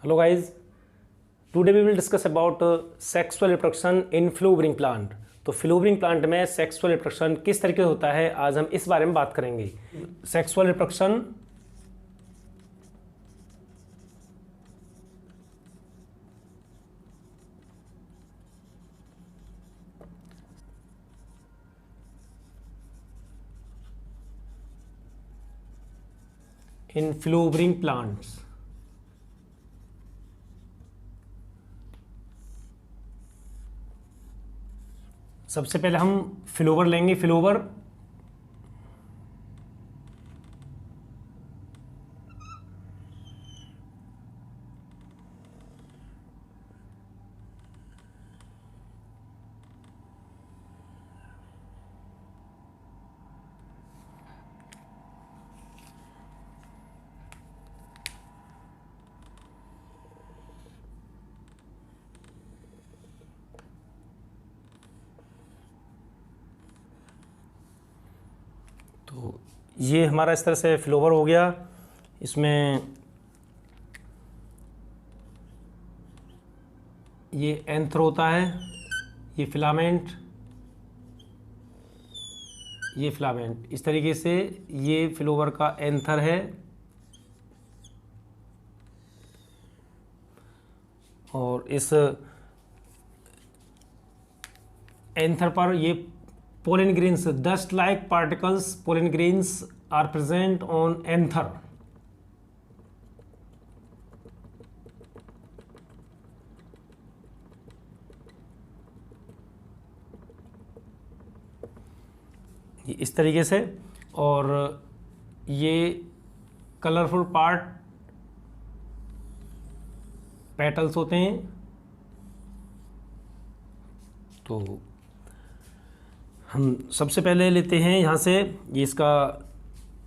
Hello guys, today we will discuss about sexual reproduction in flowering plant। तो flowering plant में sexual reproduction किस तरीके से होता है, आज हम इस बारे में बात करेंगे। Sexual reproduction in flowering plants. सबसे पहले हम फ्लोवर लेंगे। फ्लोवर तो ये हमारा इस तरह से फ्लोवर हो गया। इसमें ये एंथर होता है, ये फिलामेंट, ये फिलामेंट। इस तरीके से ये फ्लोवर का एंथर है और इस एंथर पर ये pollen grains, dust like particles, pollen grains are present on anther। इस तरीके से, और ये कलरफुल पार्ट पेटल्स होते हैं। तो हम सबसे पहले लेते हैं यहाँ से, ये इसका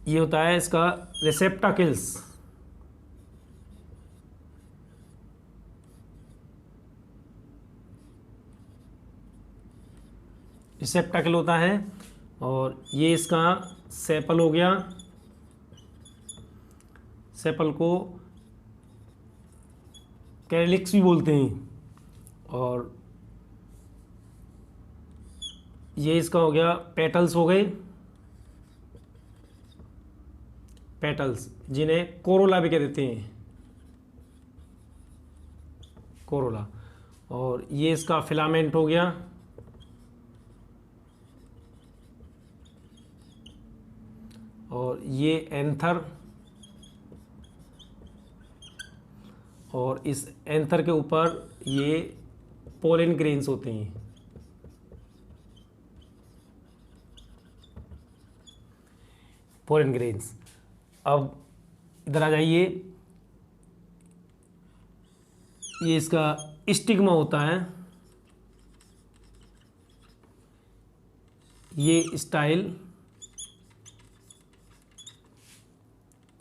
ये होता है इसका रिसेप्टाकिल्स। रिसेप्टाकिल होता है, और ये इसका सेपल हो गया। सेपल को कैलिक्स भी बोलते हैं। और ये इसका हो गया पेटल्स हो गए, पेटल्स जिन्हें कोरोला भी कह देते हैं, कोरोला। और ये इसका फिलामेंट हो गया। और ये एंथर, और इस एंथर के ऊपर ये पोलन ग्रेन्स होते हैं। Pollen grains. अब इधर आ जाइए, ये इसका स्टिग्मा होता है, ये स्टाइल,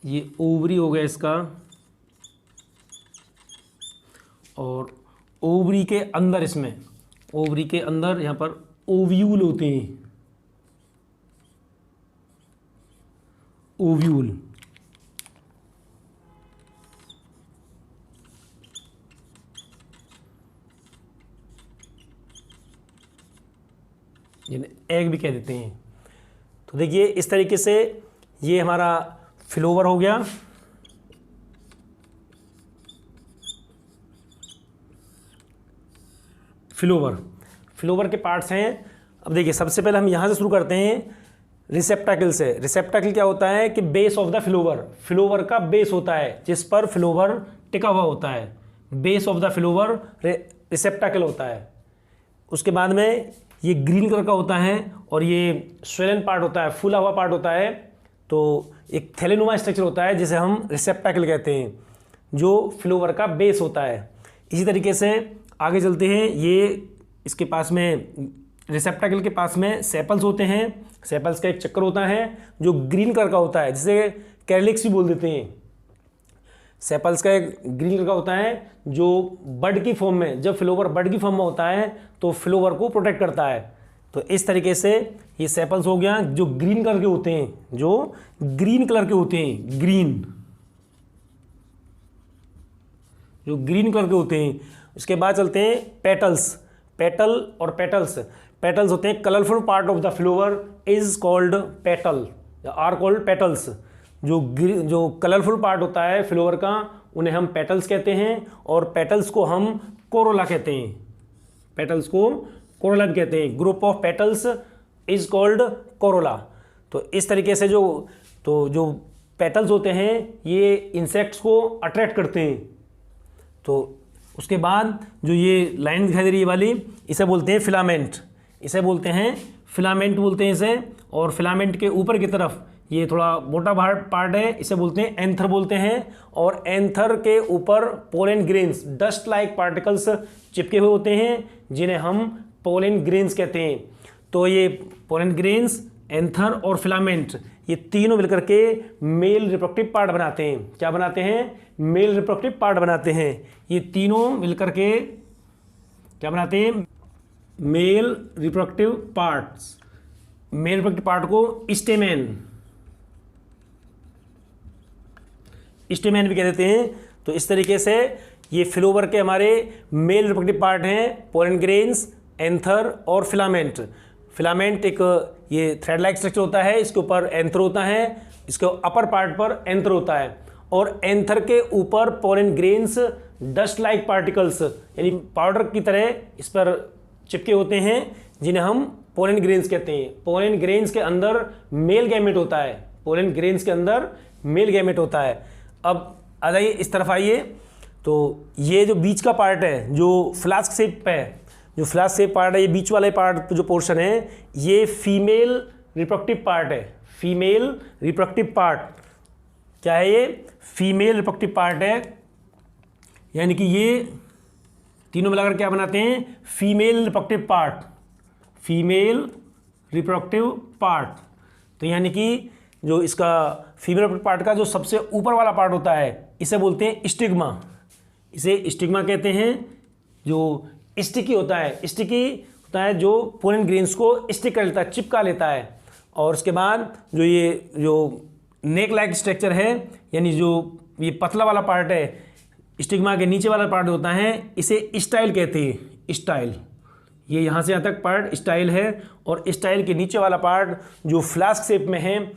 ये ओवरी हो गया इसका। और ओवरी के अंदर, इसमें ओवरी के अंदर यहाँ पर ओव्यूल होते हैं, ओव्यूल। जिन्हें एग भी कह देते हैं। तो देखिए इस तरीके से ये हमारा फ्लोवर हो गया। फ्लोवर के पार्ट्स हैं। अब देखिए सबसे पहले हम यहाँ से शुरू करते हैं, रिसेप्टाकिल से। रिसेप्टाकिल क्या होता है कि base of the flower, flower का बेस होता है जिस पर फ्लोवर टिका हुआ होता है। बेस ऑफ द फ्लोवर रिसेप्टाकिल होता है। उसके बाद में ये ग्रीन कलर का होता है, और ये स्वेलन पार्ट होता है, फूला हुआ पार्ट होता है। तो एक थैलेनुमा स्ट्रक्चर होता है जिसे हम रिसेप्टाकिल कहते हैं, जो फ्लोवर का बेस होता है। इसी तरीके से आगे चलते हैं। ये इसके पास में, रिसेप्टाकिल के पास में सेपल्स होते हैं। सेपल्स का एक चक्कर होता है जो ग्रीन कलर का होता है, जिसे कैलिक्स भी बोल देते हैं। सेपल्स का एक ग्रीन कलर का होता है जो बड की फॉर्म में, जब फ्लोवर बड की फॉर्म में होता है तो फ्लोवर को प्रोटेक्ट करता है। तो इस तरीके से ये सेपल्स हो गया जो ग्रीन कलर के होते हैं, जो ग्रीन कलर के होते हैं, ग्रीन। जो ग्रीन कलर के होते हैं। उसके बाद चलते हैं पेटल्स। पेटल और पेटल्स, पेटल्स होते हैं colourful part of the flower is called petal, are called petals. जो कलरफुल पार्ट होता है फ्लावर का उन्हें हम पेटल्स कहते हैं, और पेटल्स को हम कोरोला कहते हैं। पेटल्स को कोरोला भी कहते हैं। Group of petals is called Corolla. तो इस तरीके से जो पेटल्स होते हैं ये इंसेक्ट्स को अट्रैक्ट करते हैं। तो उसके बाद जो ये लाइन दिखाई दे रही है वाली, इसे बोलते हैं फिलामेंट। इसे बोलते हैं फिलामेंट बोलते हैं इसे। और फिलामेंट के ऊपर की तरफ ये थोड़ा मोटा पार्ट है, इसे बोलते हैं एंथर बोलते हैं। और एंथर के ऊपर pollen grains, dust like particles चिपके हुए होते हैं, जिन्हें हम पोलन ग्रेन्स कहते हैं। तो ये पोलन ग्रेन्स, एंथर और फिलामेंट, ये तीनों मिलकर के मेल रिप्रोडक्टिव पार्ट बनाते हैं। क्या बनाते हैं? मेल रिप्रोडक्टिव पार्ट बनाते हैं। ये तीनों मिलकर के क्या बनाते हैं? Male reproductive parts. Male reproductive part को स्टेमेन भी कह देते हैं। तो इस तरीके से ये फ्लावर के हमारे मेल रिप्रोडक्टिव पार्ट हैं, पोलन ग्रेन्स, एंथर और फिलामेंट। फिलामेंट एक ये थ्रेड लाइक स्ट्रक्चर होता है, इसके ऊपर एंथर होता है, इसके अपर पार्ट पर एंथर होता है, और एंथर के ऊपर pollen grains dust like particles यानी पाउडर की तरह इस पर चिपके होते हैं, जिन्हें हम पोलन ग्रेन्स कहते हैं। पोलन ग्रेन्स के अंदर मेल गैमेट होता है। पोलन ग्रेन्स के अंदर मेल गैमेट होता है। अब आ जाइए इस तरफ आइए। तो ये जो बीच का पार्ट है जो फ्लास्क शेप है, जो फ्लास्क शेप पार्ट है, ये बीच वाले पार्ट जो पोर्शन है, ये फीमेल रिप्रोडक्टिव पार्ट है। फीमेल रिप्रोडक्टिव पार्ट क्या है? ये फीमेल रिप्रोडक्टिव पार्ट है। यानी कि ये तीनों मिलाकर क्या बनाते हैं? Female reproductive part. Female reproductive part. तो यानी कि जो इसका फीमेल रिप्रोडक्टिव पार्ट का जो सबसे ऊपर वाला पार्ट होता है, इसे बोलते हैं स्टिग्मा। इसे स्टिग्मा कहते हैं। जो स्टिकी होता है, स्टिकी होता है जो पोलन ग्रेन्स को स्टिक कर लेता है, चिपका लेता है। और उसके बाद जो नेक लाइक स्ट्रक्चर है, यानी जो ये पतला वाला पार्ट है, स्टिग्मा के नीचे वाला पार्ट होता है, इसे स्टाइल कहते हैं। स्टाइल, ये यहाँ से यहाँ तक पार्ट स्टाइल है। और स्टाइल के नीचे वाला पार्ट जो फ्लास्क शेप में है,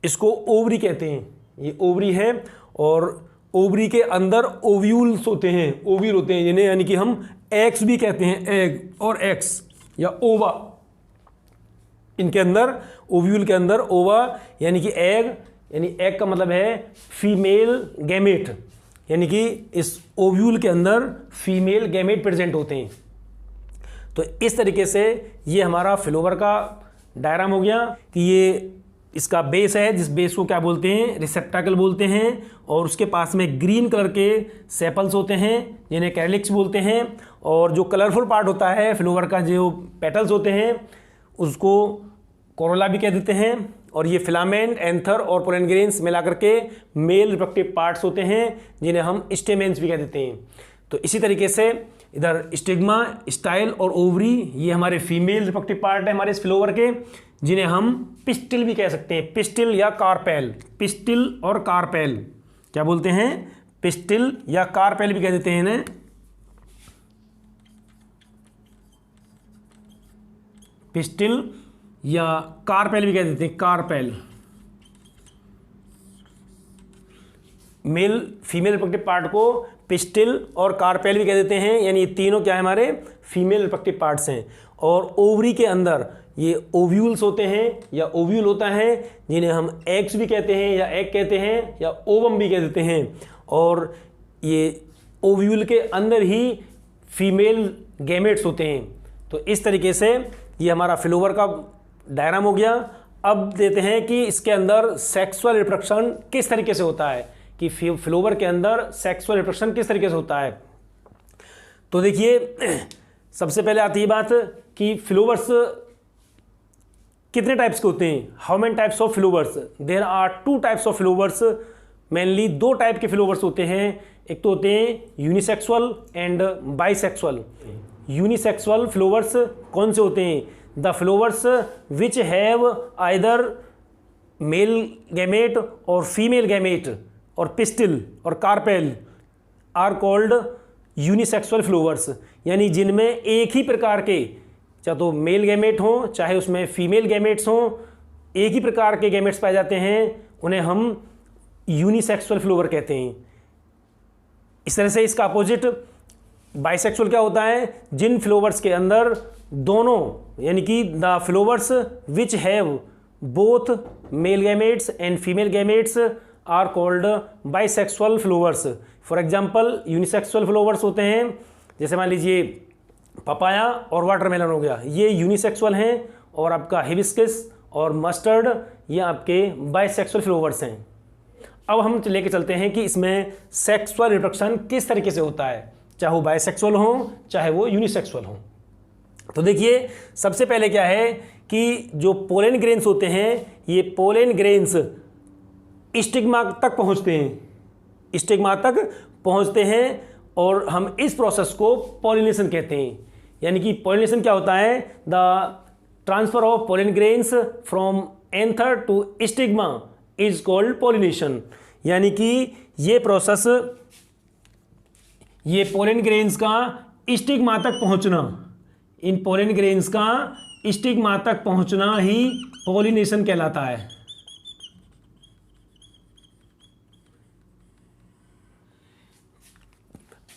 इसको ओवरी कहते हैं। ये ओवरी है। और ओवरी के अंदर ओव्यूल्स होते हैं, ओव्यूल होते हैं, जिन्हें यानी कि हम एग्स भी कहते हैं। एग और एक्स या ओवा, इनके अंदर ओव्यूल के अंदर ओवा यानी कि एग, यानी एग का मतलब है फीमेल गैमेट, यानी कि इस ओव्यूल के अंदर फीमेल गैमेट प्रेजेंट होते हैं। तो इस तरीके से ये हमारा फ्लावर का डायग्राम हो गया कि ये इसका बेस है, जिस बेस को क्या बोलते हैं? रिसेप्टाकल बोलते हैं। और उसके पास में ग्रीन कलर के सेपल्स होते हैं, जिन्हें कैलिक्स बोलते हैं। और जो कलरफुल पार्ट होता है फ्लावर का, जो पेटल्स होते हैं, उसको कोरोला भी कह देते हैं। और ये फिलामेंट, एंथर और पोलन ग्रेन्स मिलाकर के मेल रिप्रोडक्टिव पार्ट्स होते हैं, जिन्हें हम स्टेमेन्स भी कह देते हैं। तो इसी तरीके से इधर स्टिग्मा, स्टाइल और ओवरी, ये हमारे फीमेल रिप्रोडक्टिव पार्ट है हमारे इस फ्लावर के, जिन्हें हम पिस्टिल भी कह सकते हैं। पिस्टिल या कार्पेल। पिस्टिल और कार्पेल क्या बोलते हैं? पिस्टिल या कार्पेल भी कह देते हैं इन्हें। पिस्टिल या कार्पेल भी कह देते हैं। Carpel male female reproductive part को पिस्टिल और कार्पेल भी कह देते हैं। यानी ये तीनों क्या है? हमारे फीमेल रिप्रोडक्टिव पार्ट्स हैं। और ओवरी के अंदर ये ओव्यूल्स होते हैं या ओव्यूल होता है, जिन्हें हम एग्स भी कहते हैं या एग कहते हैं या ओवम भी कह देते हैं। और ये ओव्यूल के अंदर ही फीमेल गैमेट्स होते हैं। तो इस तरीके से ये हमारा फ्लावर का डायग्राम हो गया। अब देते हैं कि इसके अंदर सेक्सुअल रिप्रोडक्शन किस तरीके से होता है, कि फ्लावर के अंदर सेक्सुअल रिप्रोडक्शन किस तरीके से होता है। तो देखिए, सबसे पहले आती है बात कि फ्लावर्स कितने टाइप्स के होते हैं। How many types of flowers? There are 2 types of flowers. Mainly 2 type के फ्लावर्स होते हैं। एक तो होते हैं unisexual and bisexual. Unisexual flowers कौन से होते हैं? The flowers which have either male gamete और फीमेल गैमेट और पिस्टिल और carpel are called unisexual flowers, यानी जिनमें एक ही प्रकार के, चाहे तो मेल गैमेट हों चाहे उसमें फीमेल गैमेट्स हों, एक ही प्रकार के गैमेट्स पाए जाते हैं, उन्हें हम यूनिसेक्सुअल फ्लावर कहते हैं। इस तरह से इसका अपोजिट बाइसेक्सुअल क्या होता है, जिन फ्लावर्स के अंदर दोनों, यानी कि the flowers which have both male gametes and female gametes are called bisexual flowers. For example unisexual flowers होते हैं, जैसे मान लीजिए पपाया और वाटरमेलन हो गया, ये यूनिसेक्सुअल हैं, और आपका हिबिस्कस और मस्टर्ड ये आपके बाइसेक्सुअल फ्लावर्स हैं। अब हम लेके चलते हैं कि इसमें सेक्सुअल रिप्रोडक्शन किस तरीके से होता है, चाहे वो बाइसेक्सुअल हो चाहे वो यूनिसेक्सुअल हो। तो देखिए सबसे पहले क्या है कि जो पोलन ग्रेन्स होते हैं, ये पोलन ग्रेन्स स्टिग्मा तक पहुंचते हैं, स्टिग्मा तक पहुंचते हैं, और हम इस प्रोसेस को पॉलिनेशन कहते हैं। यानी कि पॉलिनेशन क्या होता है, the transfer of pollen grains from anther to stigma is called pollination. यानी कि ये प्रोसेस, ये पोलन ग्रेन्स का स्टिग्मा तक पहुंचना, इन पोलन ग्रेन्स का स्टिग्मा तक पहुंचना ही पॉलिनेशन कहलाता है।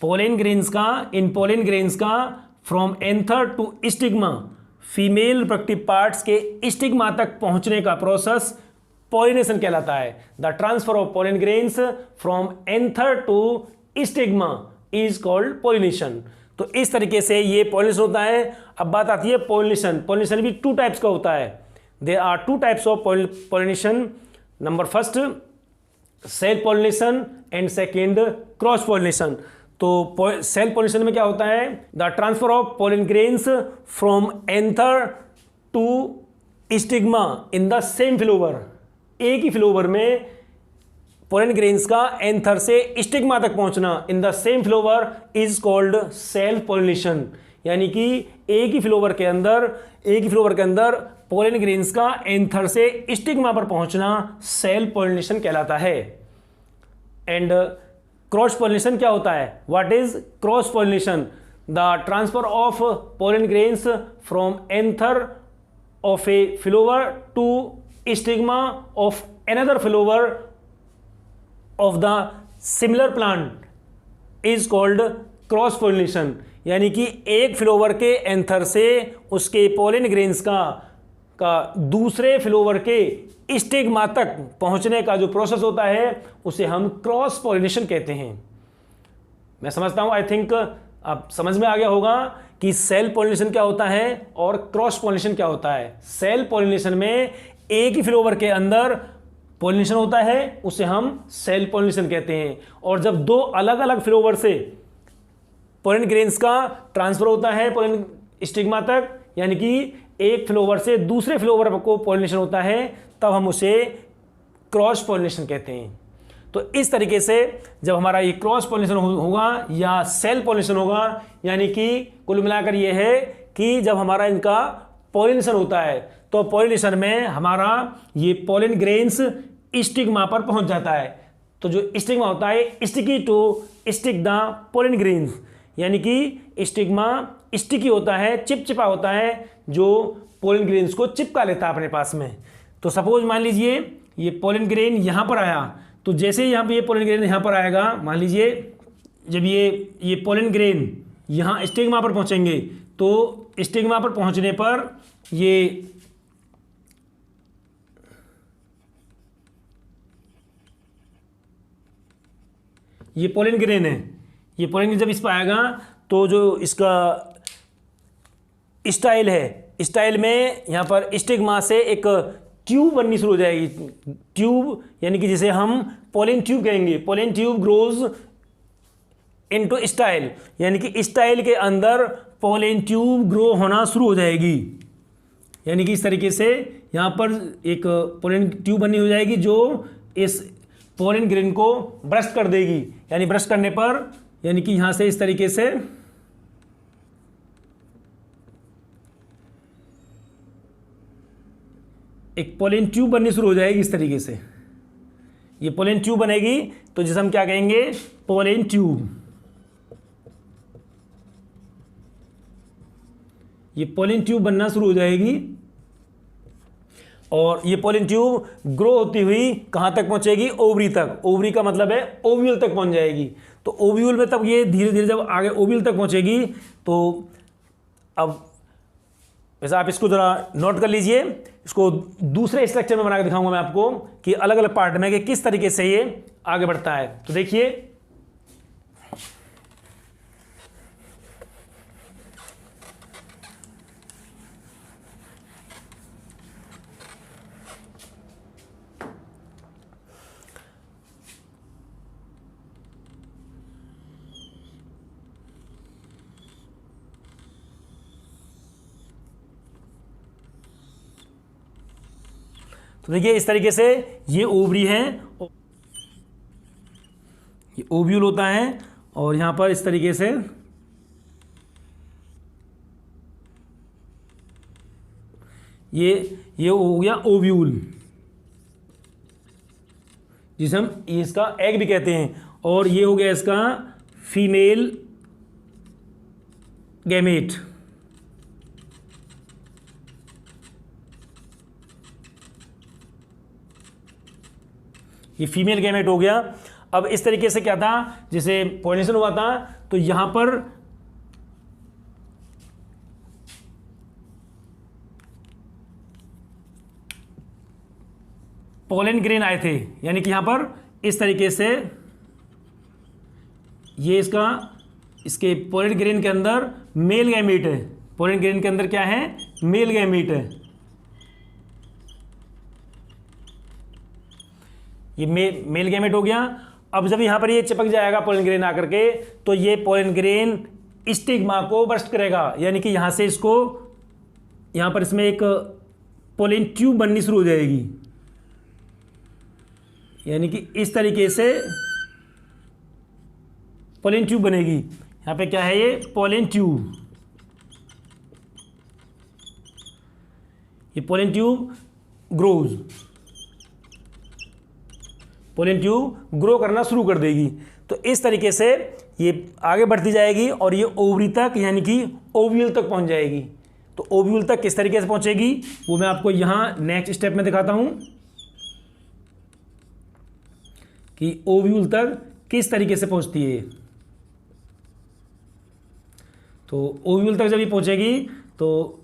पोलन ग्रेन्स का, इन पोलन ग्रेन्स का from anther to stigma, female reproductive parts के स्टिग्मा तक पहुंचने का प्रोसेस पॉलिनेशन कहलाता है। The transfer of pollen grains from anther to stigma is called pollination. तो इस तरीके से ये पॉलिनेशन होता है। अब बात आती है पॉलिनेशन। पॉलिनेशन भी टू टाइप्स का होता है। There are two types of pollination. Number first self pollination and second cross pollination. तो सेल्फ पॉलिनेशन में क्या होता है, the transfer of pollen grains from anther to stigma in the same flower. एक ही फ्लावर में पोलन ग्रेन्स का anther से स्टिग्मा तक पहुंचना in the same flower is called self pollination. यानी कि एक ही फ्लावर के अंदर पोलन ग्रेन्स का एंथर से स्टिग्मा पर पहुंचना सेल्फ पॉलिनेशन कहलाता है। एंड क्रॉस पॉलिनेशन क्या होता है, what is cross pollination, the transfer of pollen grains from anther of a flower to stigma of another flower of the similar plant is called cross pollination. यानी कि एक flower के anther से उसके pollen grains का दूसरे flower के stigma तक पहुंचने का जो प्रोसेस होता है उसे हम क्रॉस पॉलिनेशन कहते हैं। मैं समझता हूं, आई थिंक अब समझ में आ गया होगा कि सेल्फ पॉलिनेशन क्या होता है और क्रॉस पॉलिनेशन क्या होता है। सेल्फ पॉलिनेशन में एक ही फ्लावर के अंदर पॉलिनेशन होता है, उसे हम सेल्फ पॉलिनेशन कहते हैं। और जब दो अलग अलग फ्लावर से पोलन ग्रेन्स का ट्रांसफर होता है पोलन स्टिग्मा तक, यानी कि एक फ्लावर से दूसरे फ्लावर को पॉलिनेशन होता है, तब हम उसे क्रॉस पॉलिनेशन कहते हैं। तो इस तरीके से जब हमारा ये क्रॉस पॉलिनेशन होगा या सेल्फ पॉलिनेशन होगा, यानी कि कुल मिलाकर ये है कि जब हमारा इनका पॉलिनेशन होता है तो पॉलिनेशन में हमारा ये पोलन ग्रेन्स स्टिग्मा पर पहुंच जाता है। तो जो स्टिग्मा होता है sticky to stick the pollen grains, यानी कि स्टिग्मा स्टिकी होता है, चिपचिपा होता है, जो पोलन ग्रेन्स को चिपका लेता है अपने पास में। तो सपोज मान लीजिए ये पोलन ग्रेन यहाँ पर आया, तो जैसे यहाँ पे ये पोलन ग्रेन यहाँ पर आएगा, मान लीजिए जब ये पोलन ग्रेन यहाँ स्टिग्मा पर पहुँचेंगे, तो स्टिग्मा पर पहुँचने पर ये पोलन ग्रेन है, ये पोलन ग्रेन जब इस पर आएगा तो जो इसका स्टाइल है, स्टाइल में यहाँ पर स्टिग्मा से एक ट्यूब बननी शुरू हो जाएगी। ट्यूब यानी कि जिसे हम पोलन ट्यूब कहेंगे। Pollen tube grows into style, यानी कि स्टाइल के अंदर पोलन ट्यूब ग्रो होना शुरू हो जाएगी। यानी कि इस तरीके से यहाँ पर एक पोलन ट्यूब बनी हो जाएगी जो इस पोलन ग्रेन को ब्रश कर देगी। यानी ब्रश करने पर यानी कि यहाँ से इस तरीके से एक पोलन ट्यूब बननी शुरू हो जाएगी। इस तरीके से ये पोलन ट्यूब बनेगी, तो जिसे हम क्या कहेंगे, पोलन ट्यूब। ये पोलन ट्यूब बनना शुरू हो जाएगी और ये पोलन ट्यूब ग्रो होती हुई कहाँ तक पहुँचेगी? ओवरी तक। ओवरी का मतलब है ओव्यूल तक पहुँच जाएगी। तो ओव्यूल में तब ये धीरे धीरे जब आगे ओव्यूल तक पहुँचेगी तो अब वैसे आप इसको ज़रा नोट कर लीजिए। इसको दूसरे स्ट्रक्चर में बना के दिखाऊंगा मैं आपको कि अलग अलग पार्ट में कि किस तरीके से ये आगे बढ़ता है। तो देखिए, तो देखिए इस तरीके से ये ओवरी है, ये ओव्यूल होता है और यहां पर इस तरीके से ये हो गया ओव्यूल, जिसे हम इसका एग भी कहते हैं। और ये हो गया इसका फीमेल गैमेट। ये फीमेल गैमेट हो गया। अब इस तरीके से क्या था, जैसे पॉलिनेशन हुआ था तो यहां पर पोलन ग्रेन आए थे, यानी कि यहां पर इस तरीके से ये इसके पोलन ग्रेन के अंदर मेल गैमेट है। पोलन ग्रेन के अंदर क्या है? मेल गैमेट है। ये मेल गैमेट हो गया। अब जब यहाँ पर ये चिपक जाएगा पोलन ग्रेन आकर के, तो ये पोलन ग्रेन स्टिग्मा को बर्स्ट करेगा, यानी कि यहाँ से इसको यहाँ पर इसमें एक पोलन ट्यूब बननी शुरू हो जाएगी, यानी कि इस तरीके से पोलन ट्यूब बनेगी। यहाँ पे क्या है? ये पोलन ट्यूब। ये pollen tube grows, pollen tube grow करना शुरू कर देगी। तो इस तरीके से ये आगे बढ़ती जाएगी और ये ओवरी तक यानी कि ओव्यूल तक पहुंच जाएगी। तो ओव्यूल तक किस तरीके से पहुंचेगी वो मैं आपको यहाँ नेक्स्ट स्टेप में दिखाता हूं कि ओव्यूल तक किस तरीके से पहुंचती है। तो ओव्यूल तक जब ये पहुंचेगी तो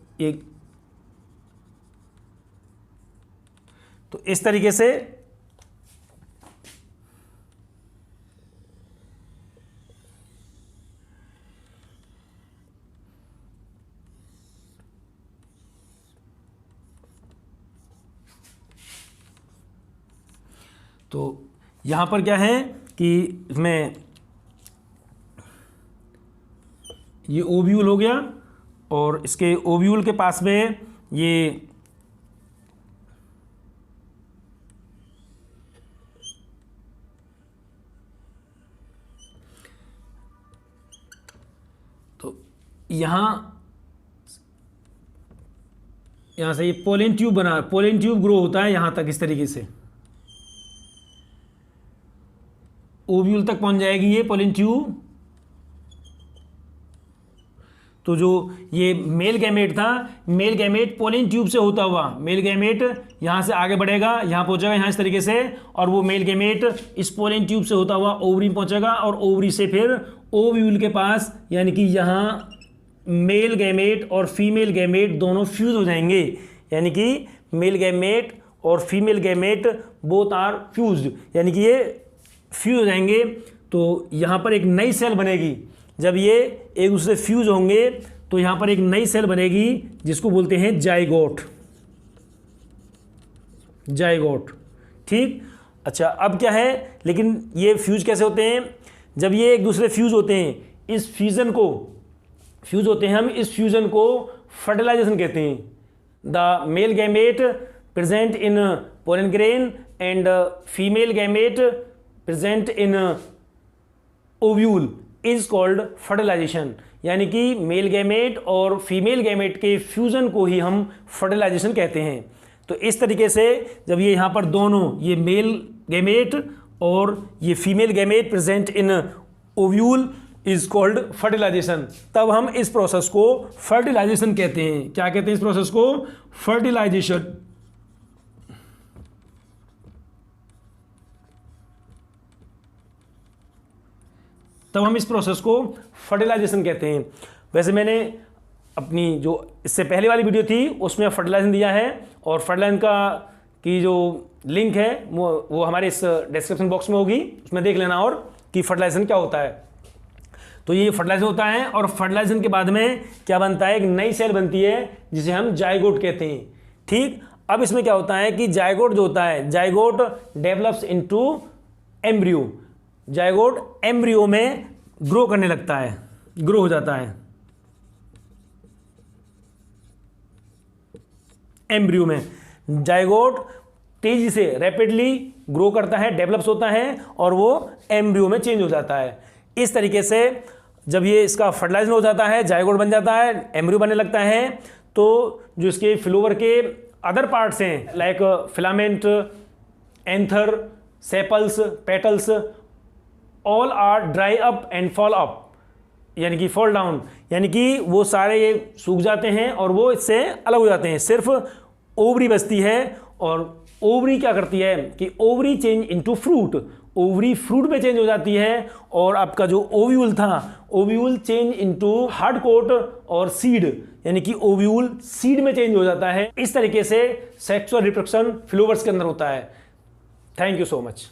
इस तरीके से तो यहाँ पर क्या है कि इसमें ये ओव्यूल हो गया और इसके ओव्यूल के पास में ये तो यहाँ से ये पोलन ट्यूब बना, पोलन ट्यूब ग्रो होता है यहाँ तक इस तरीके से ओव्यूल तक पहुंच जाएगी ये पोलन ट्यूब। तो जो ये मेल गैमेट था, मेल गैमेट पोलन ट्यूब से होता हुआ मेल गैमेट यहाँ से आगे बढ़ेगा, यहाँ पहुँचेगा यहाँ इस तरीके से, और वो मेल गैमेट इस पोलन ट्यूब से होता हुआ ओवरी में पहुँचेगा और ओवरी से फिर ओव्यूल के पास, यानी कि यहाँ मेल गैमेट और फीमेल गैमेट दोनों फ्यूज हो जाएंगे, यानी कि मेल गैमेट और female gamete both are fused, यानी कि ये फ्यूज हो जाएंगे। तो यहाँ पर एक नई सेल बनेगी। जब ये एक दूसरे फ्यूज होंगे तो यहाँ पर एक नई सेल बनेगी जिसको बोलते हैं जाइगोट। जाइगोट, ठीक। अच्छा, अब क्या है, लेकिन ये फ्यूज कैसे होते हैं? जब ये एक दूसरे फ्यूज होते हैं, इस फ्यूजन को फ्यूज होते हैं हम, इस फ्यूजन को फर्टिलाइजेशन कहते हैं। The male gamete present in pollen grain and female gamete present in ovule is called fertilisation, यानी कि मेल गैमेट और फीमेल गैमेट के फ्यूजन को ही हम फर्टिलाइजेशन कहते हैं। तो इस तरीके से जब ये यहाँ पर दोनों, ये मेल गैमेट और ये female gamete present in ovule, is called fertilisation. तब हम इस प्रोसेस को फर्टिलाइजेशन कहते हैं। क्या कहते हैं इस प्रोसेस को? फर्टिलाइजेशन। तब हम इस प्रोसेस को फर्टिलाइजेशन कहते हैं। वैसे मैंने अपनी जो इससे पहले वाली वीडियो थी उसमें फर्टिलाइजेशन दिया है, और फर्टिलाइजेशन की जो लिंक है वो हमारे इस डिस्क्रिप्शन बॉक्स में होगी, उसमें देख लेना और कि फर्टिलाइजेशन क्या होता है। तो ये फर्टिलाइजेशन होता है, और फर्टिलाइजेशन के बाद में क्या बनता है? एक नई सेल बनती है जिसे हम जाइगोट कहते हैं। ठीक, अब इसमें क्या होता है कि जाइगोट जो होता है, zygote develops into embryo. Zygote embryo में ग्रो करने लगता है, ग्रो हो जाता है एम्ब्रियो में। जाइगोट तेजी से रैपिडली ग्रो करता है, डेवलप्स होता है, और वो एम्ब्रियो में चेंज हो जाता है। इस तरीके से जब ये इसका फर्टिलाइजेशन हो जाता है, जाइगोट बन जाता है, एम्ब्रियो बनने लगता है, तो जो इसके फ्लोवर के अदर पार्ट्स हैं like filament, anther, sepals, petals, all are dry up and fall up, यानी कि फॉल डाउन, यानी कि वो सारे ये सूख जाते हैं और वो इससे अलग हो जाते हैं। सिर्फ ओवरी बचती है, और ओवरी क्या करती है कि ovary change into fruit, ovary fruit में चेंज हो जाती है, और आपका जो ओव्यूल था, ovule change into hard coat और सीड, यानी कि ओव्यूल सीड में चेंज हो जाता है। इस तरीके से सेक्सुअल रिप्रोडक्शन फ्लावर्स के अंदर होता है। Thank you so much.